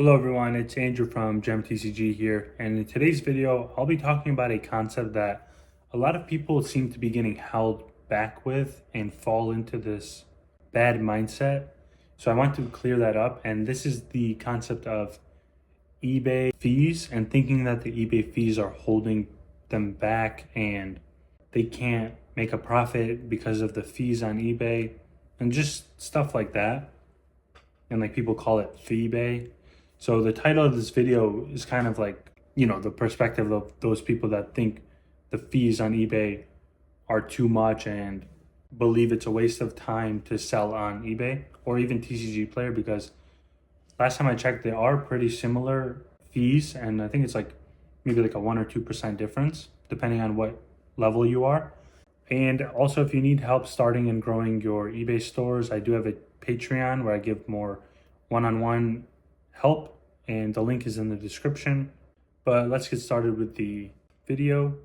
Hello everyone, it's Andrew from GemTCG here, and in today's video, I'll be talking about a concept that a lot of people seem to be getting held back with and fall into this bad mindset. So I want to clear that up, and this is the concept of eBay fees and thinking that the eBay fees are holding them back and they can't make a profit because of the fees on eBay and just stuff like that. And like people call it FeeBay. So the title of this video is kind of like, the perspective of those people that think the fees on eBay are too much and believe it's a waste of time to sell on eBay or even TCG Player, because last time I checked, they are pretty similar fees. And I think it's like maybe like a 1 or 2% difference, depending on what level you are. And also, if you need help starting and growing your eBay stores, I do have a Patreon where I give more one-on-one help, and the link is in the description. But let's get started with the video.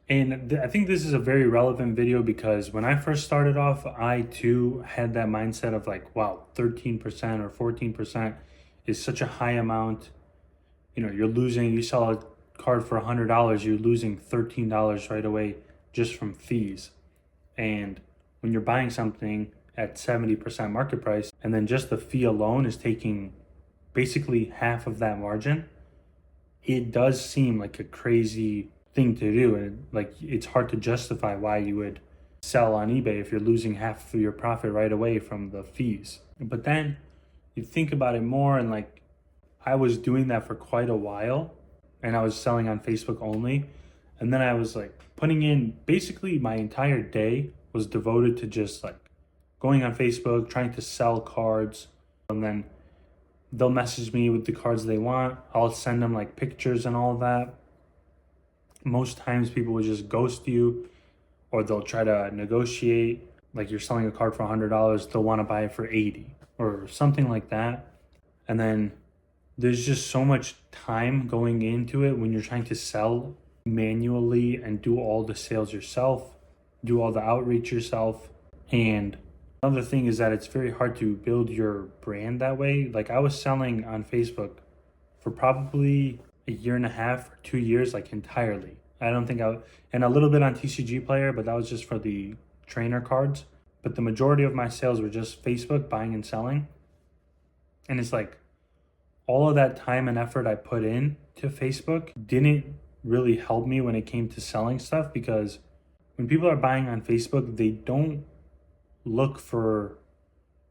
And I think this is a very relevant video because when I first started off, I too had that mindset of like, wow, 13% or 14% is such a high amount. You sell a card for $100, you're losing $13 right away just from fees. And when you're buying something at 70% market price, and then just the fee alone is taking basically half of that margin, it does seem like a crazy thing to do. And like, it's hard to justify why you would sell on eBay if you're losing half of your profit right away from the fees. But then you think about it more, and like, I was doing that for quite a while and I was selling on Facebook only. And then I was like putting in, basically my entire day was devoted to just like going on Facebook, trying to sell cards. And then they'll message me with the cards they want. I'll send them like pictures and all of that. Most times people will just ghost you, or they'll try to negotiate. Like, you're selling a card for $100, they'll want to buy it for 80 or something like that. And then there's just so much time going into it when you're trying to sell manually and do all the sales yourself, do all the outreach yourself. And another thing is that it's very hard to build your brand that way. Like, I was selling on Facebook for probably a year and a half or 2 years, like entirely. And a little bit on TCG Player, but that was just for the trainer cards. But the majority of my sales were just Facebook buying and selling. And it's like, all of that time and effort I put in to Facebook didn't really help me when it came to selling stuff, because when people are buying on Facebook, they don't look for,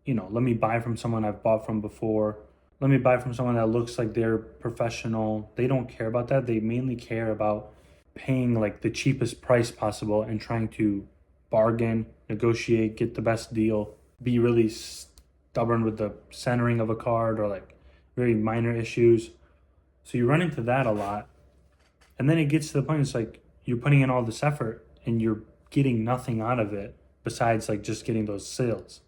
let me buy from someone I've bought from before. Let me buy from someone that looks like they're professional. They don't care about that. They mainly care about paying like the cheapest price possible and trying to bargain, negotiate, get the best deal, be really stubborn with the centering of a card or like very minor issues. So you run into that a lot. And then it gets to the point, it's like you're putting in all this effort and you're getting nothing out of it besides like just getting those sales.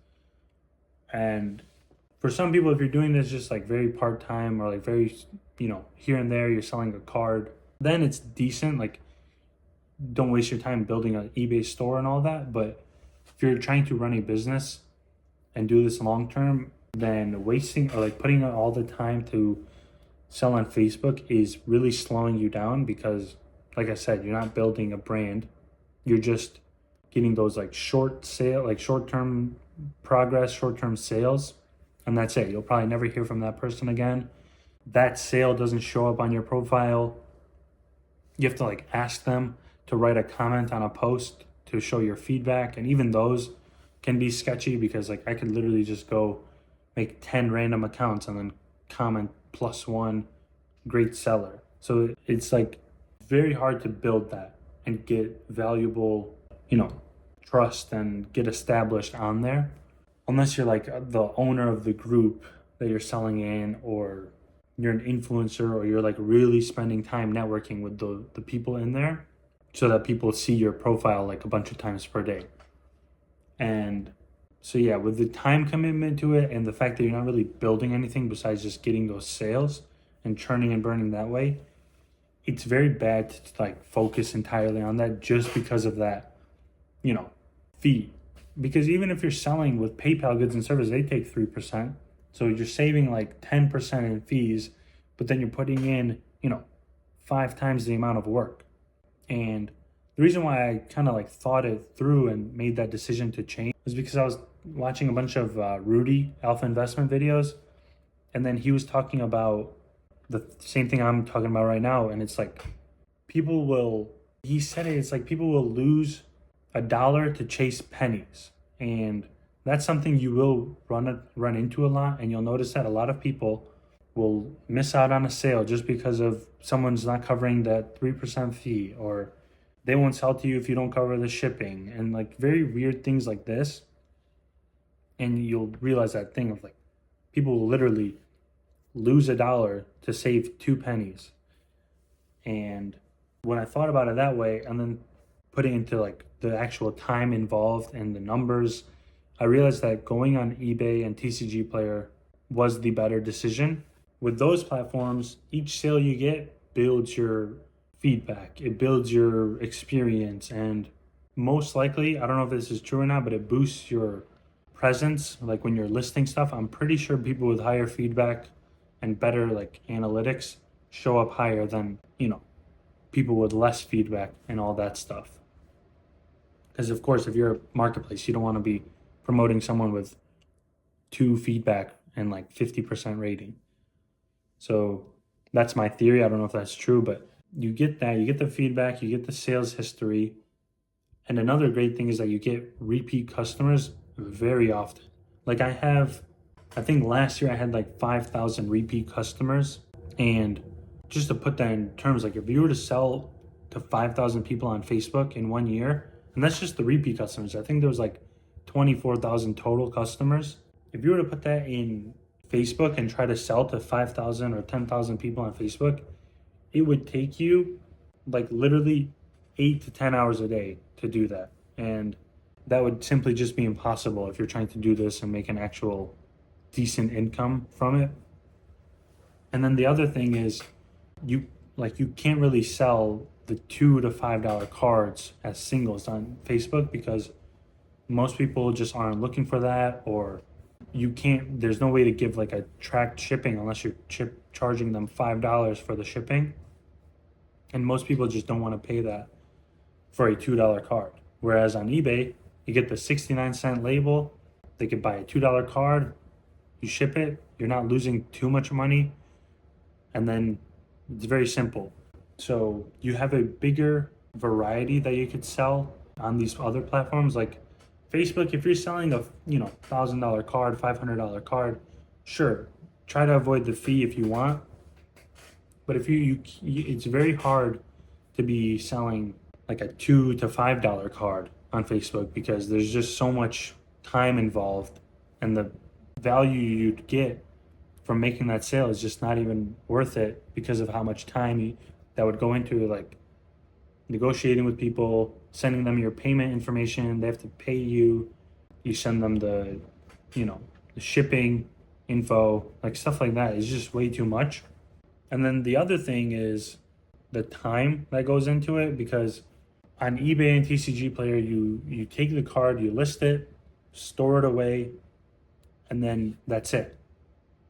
And for some people, if you're doing this just like very part-time or like very, here and there, you're selling a card, then it's decent. Like, don't waste your time building an eBay store and all that. But if you're trying to run a business and do this long-term, then wasting or like putting out all the time to sell on Facebook is really slowing you down, because like I said, you're not building a brand. You're just getting those like short-term progress, short-term sales, and that's it. You'll probably never hear from that person again. That sale doesn't show up on your profile. You have to like ask them to write a comment on a post to show your feedback, and even those can be sketchy, because like I could literally just go make 10 random accounts and then comment +1 great seller. So it's like very hard to build that and get valuable, trust and get established on there, unless you're like the owner of the group that you're selling in, or you're an influencer, or you're like really spending time networking with the people in there so that people see your profile like a bunch of times per day. And so yeah, with the time commitment to it and the fact that you're not really building anything besides just getting those sales and churning and burning that way, it's very bad to like focus entirely on that just because of that, fee. Because even if you're selling with PayPal goods and services, they take 3%. So you're saving like 10% in fees but then you're putting in, 5 times the amount of work. And the reason why I kind of like thought it through and made that decision to change was because I was watching a bunch of Rudy Alpha Investment videos, and then he was talking about the same thing I'm talking about right now. And it's like he said it's like people will lose $1 to chase pennies. And that's something you will run into a lot. And you'll notice that a lot of people will miss out on a sale just because of someone's not covering that 3% fee, or they won't sell to you if you don't cover the shipping, and like very weird things like this. And you'll realize that thing of like people will literally lose $1 to save 2 pennies. And when I thought about it that way, and then putting into like the actual time involved and the numbers, I realized that going on eBay and TCG Player was the better decision. With those platforms, each sale you get builds your feedback, it builds your experience, and most likely, I don't know if this is true or not, but it boosts your presence. Like when you're listing stuff, I'm pretty sure people with higher feedback and better like analytics show up higher than, people with less feedback and all that stuff. Because of course, if you're a marketplace, you don't want to be promoting someone with 2 feedback and like 50% rating. So that's my theory. I don't know if that's true, but you get that. You get the feedback, you get the sales history. And another great thing is that you get repeat customers very often. Like I think last year I had like 5,000 repeat customers. And just to put that in terms, like if you were to sell to 5,000 people on Facebook in 1 year, and that's just the repeat customers, I think there was like 24,000 total customers. If you were to put that in Facebook and try to sell to 5,000 or 10,000 people on Facebook, it would take you like literally 8 to 10 hours a day to do that. And that would simply just be impossible if you're trying to do this and make an actual decent income from it. And then the other thing is you can't really sell the $2 to $5 cards as singles on Facebook because most people just aren't looking for that, or there's no way to give like a tracked shipping unless you're charging them $5 for the shipping. And most people just don't want to pay that for a $2 card. Whereas on eBay, you get the 69-cent label, they could buy a $2 card, you ship it, you're not losing too much money, and then it's very simple. So you have a bigger variety that you could sell on these other platforms. Like Facebook, if you're selling a $1,000 card, $500 card, sure, try to avoid the fee if you want. But if it's very hard to be selling like a $2 to $5 card on Facebook because there's just so much time involved, and the value you'd get from making that sale is just not even worth it because of how much time that would go into like negotiating with people, sending them your payment information. They have to pay you. You send them the shipping info, like stuff like that. It's just way too much. And then the other thing is the time that goes into it, because on eBay and TCG Player, you take the card, you list it, store it away, and then that's it.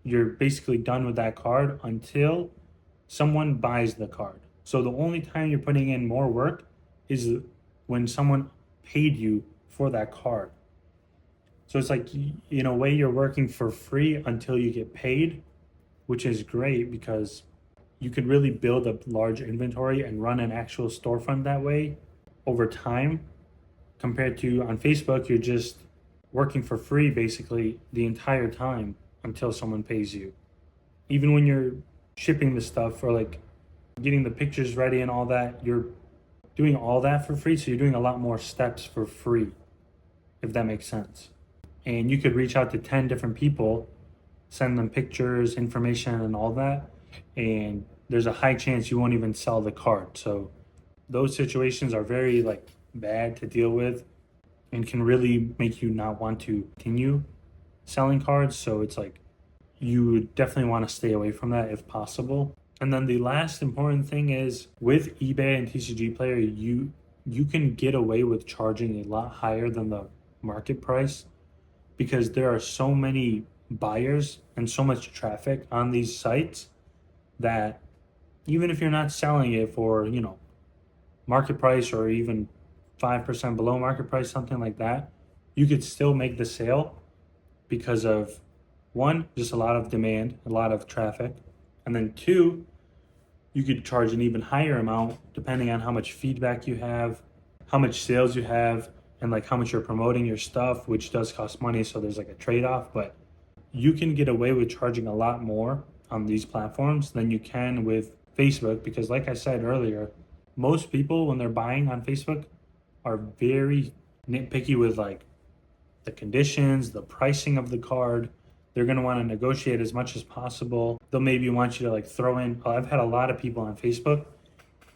You're basically done with that card until someone buys the card. So the only time you're putting in more work is when someone paid you for that card. So it's like, in a way, you're working for free until you get paid, which is great because you could really build a large inventory and run an actual storefront that way over time, compared to on Facebook, you're just working for free basically the entire time until someone pays you. Even when you're shipping the stuff or like getting the pictures ready and all that, you're doing all that for free. So you're doing a lot more steps for free, if that makes sense. And you could reach out to 10 different people, send them pictures, information, and all that. And there's a high chance you won't even sell the card. So those situations are very like bad to deal with and can really make you not want to continue selling cards. So it's like you definitely want to stay away from that if possible. And then the last important thing is with eBay and TCG Player, you can get away with charging a lot higher than the market price because there are so many buyers and so much traffic on these sites that even if you're not selling it for, market price or even 5% below market price, something like that, you could still make the sale because of one, just a lot of demand, a lot of traffic. And then two, you could charge an even higher amount depending on how much feedback you have, how much sales you have, and like how much you're promoting your stuff, which does cost money. So there's like a trade-off, but you can get away with charging a lot more on these platforms than you can with Facebook because, like I said earlier, most people when they're buying on Facebook are very nitpicky with like the conditions, the pricing of the card. They're going to want to negotiate as much as possible. They'll maybe want you to like throw in. I've had a lot of people on Facebook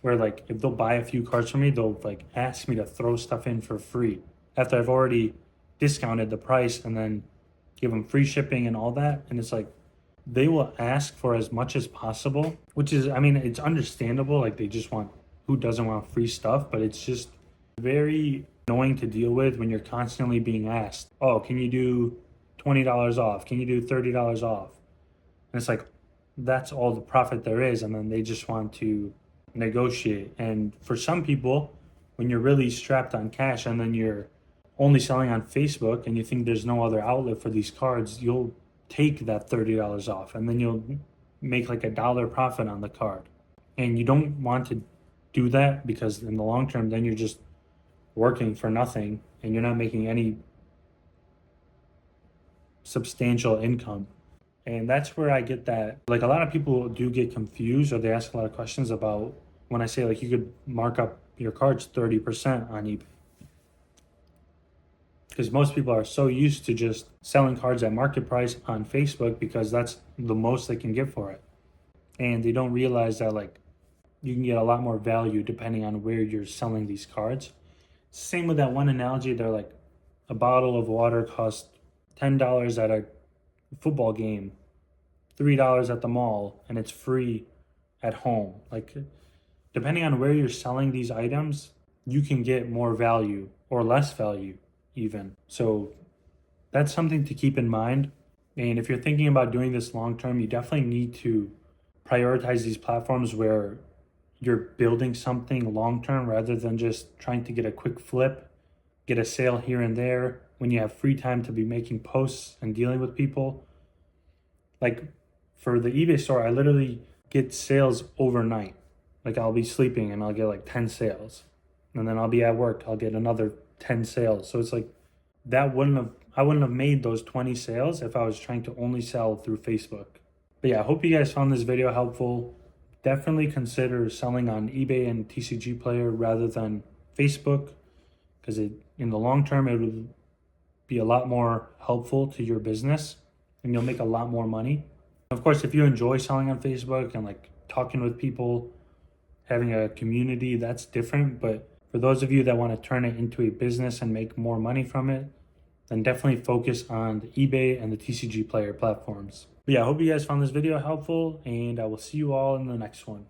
where like if they'll buy a few cards from me, they'll like ask me to throw stuff in for free after I've already discounted the price and then give them free shipping and all that. And it's like they will ask for as much as possible, which is, I mean, it's understandable. Like they just want, who doesn't want free stuff? But it's just very annoying to deal with when you're constantly being asked, oh, can you do $20 off? Can you do $30 off? And it's like, that's all the profit there is. And then they just want to negotiate. And for some people, when you're really strapped on cash and then you're only selling on Facebook and you think there's no other outlet for these cards, you'll take that $30 off and then you'll make like $1 profit on the card. And you don't want to do that because in the long term, then you're just working for nothing and you're not making any substantial income. And that's where I get that. Like a lot of people do get confused or they ask a lot of questions about when I say like you could mark up your cards 30% on eBay. Because most people are so used to just selling cards at market price on Facebook because that's the most they can get for it. And they don't realize that like you can get a lot more value depending on where you're selling these cards. Same with that one analogy, they're like a bottle of water costs $10 at a football game, $3 at the mall, and it's free at home. Like depending on where you're selling these items, you can get more value or less value even. So that's something to keep in mind. And if you're thinking about doing this long term, you definitely need to prioritize these platforms where you're building something long term rather than just trying to get a quick flip, get a sale here and there when you have free time to be making posts and dealing with people. Like for the eBay store, I literally get sales overnight. Like I'll be sleeping and I'll get like 10 sales. And then I'll be at work, I'll get another 10 sales. So it's like I wouldn't have made those 20 sales if I was trying to only sell through Facebook. But yeah, I hope you guys found this video helpful. Definitely consider selling on eBay and TCG Player rather than Facebook because in the long term, it will be a lot more helpful to your business and you'll make a lot more money. Of course, if you enjoy selling on Facebook and like talking with people, having a community, that's different. But for those of you that want to turn it into a business and make more money from it, then definitely focus on the eBay and the TCG Player platforms. But yeah, I hope you guys found this video helpful and I will see you all in the next one.